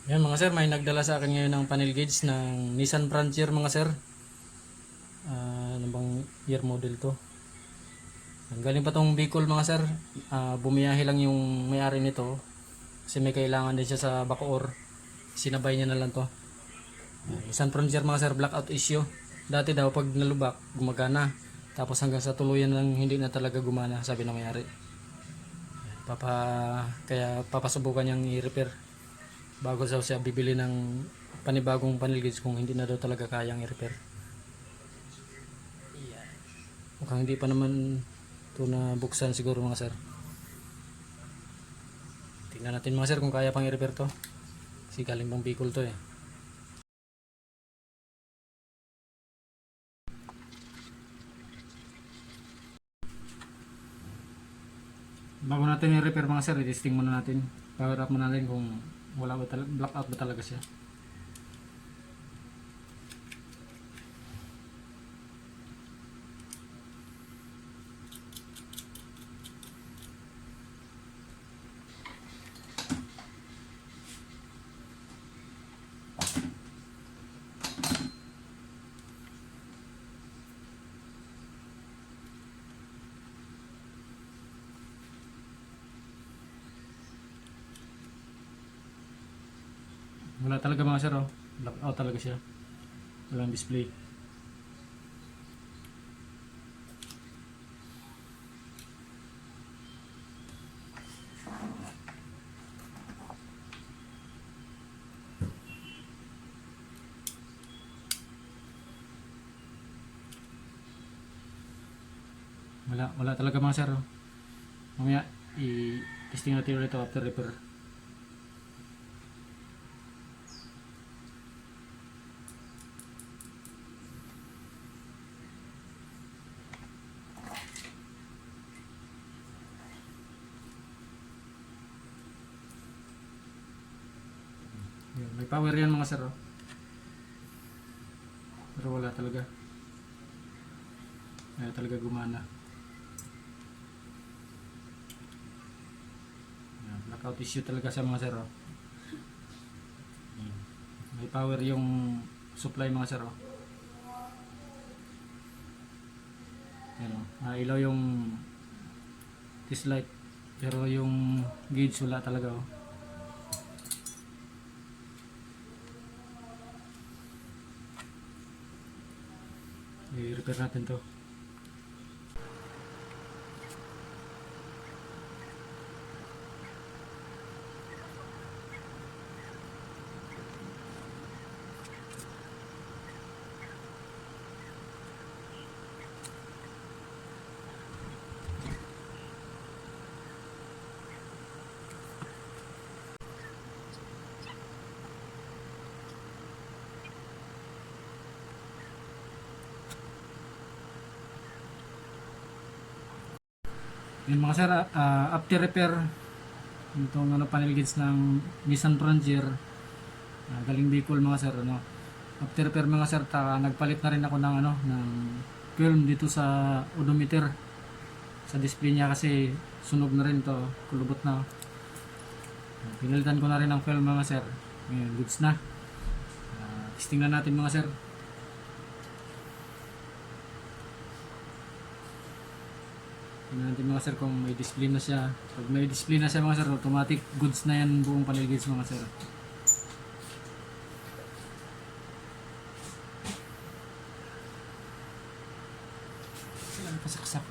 Yan mga sir, may nagdala sa akin ngayon ng panel gauge ng Nissan Frontier mga sir. Ano bang year model to? Ang galing pa tong Bicol mga sir. Bumiyahe lang yung may-ari nito kasi may kailangan din siya sa Bacoor. Sinabay niya na lang to. Nissan Frontier mga sir, blackout issue. Dati daw pag nalubak, gumagana. Tapos hanggang sa tuluyan lang hindi na talaga gumana, sabi ng may-ari. Kaya papasubukan niyang i-repair bago siya bibili ng panibagong panel gauge kung hindi na daw talaga kayang i-repair. Mukhang hindi pa naman ito na buksan siguro mga sir. Tingnan natin mga sir kung kaya pang i-repair to. Kasi galing pang Bicol to eh. Bago natin i-repair mga sir, i-testing muna natin. Power up muna natin kung wala ba blackout ba talaga siya. Wala talaga mga sir oh. Blackout talaga siya. Walang display. Wala talaga mga sir oh. Mamaya i-testing natin ulit ito after repair. May power yan mga sir oh. Pero wala talaga. Wala talaga gumana. Blackout issue talaga sa mga sir oh. May power yung supply mga sir oh. Yan oh. Ilaw yung test light. Pero yung gauge wala talaga oh. I-repair natin to. Yung mga sir, after repair itong panel gauge ng Nissan Frontier, galing Bicol mga sir ano. After repair mga sir, nagpalit na rin ako ng ng film dito sa odometer sa display niya kasi sunog na rin to, kulubot na. Pinalitan ko na rin ng film mga sir. Ngayon, goods na. Testing na natin mga sir. Tingnan natin mga sir kung may display na siya. Pag may display na siya mga sir, automatic goods na yan buong panel gauge mga sir. Saan pasaksak?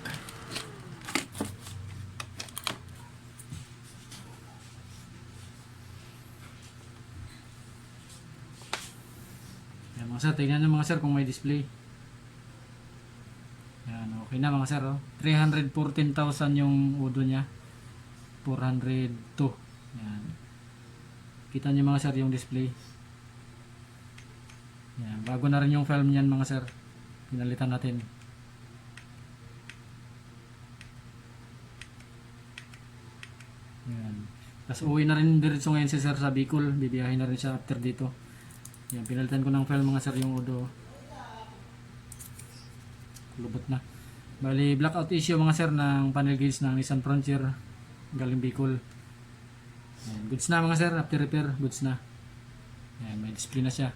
Yan mga sir, tingnan nyo mga sir kung may display. Yan, okay na mga sir oh. 314,000 yung udo niya. 402. Yan. Kita nyo mga sir yung display. Yan, bago na rin yung film niyan mga sir. Pinalitan natin. Yan. Tapos uwi na rin diretso ngayon si sir sa Bicol. Bibiyahin na rin siya after dito. Yan, pinalitan ko ng film mga sir yung udo. Lubot na. Bali, blackout issue mga sir ng panel gauge ng Nissan Frontier galing Bicol. Goods na mga sir, after repair, goods na. Ayan, may display na siya.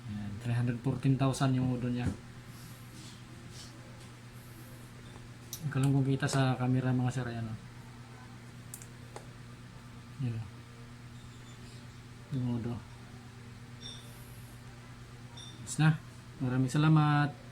Ayan, 314,000 yung odo niya. Ikaw lang kumita sa camera mga sir. Ayan o. Ayan o. Yung odo. Tapos na. Maraming salamat.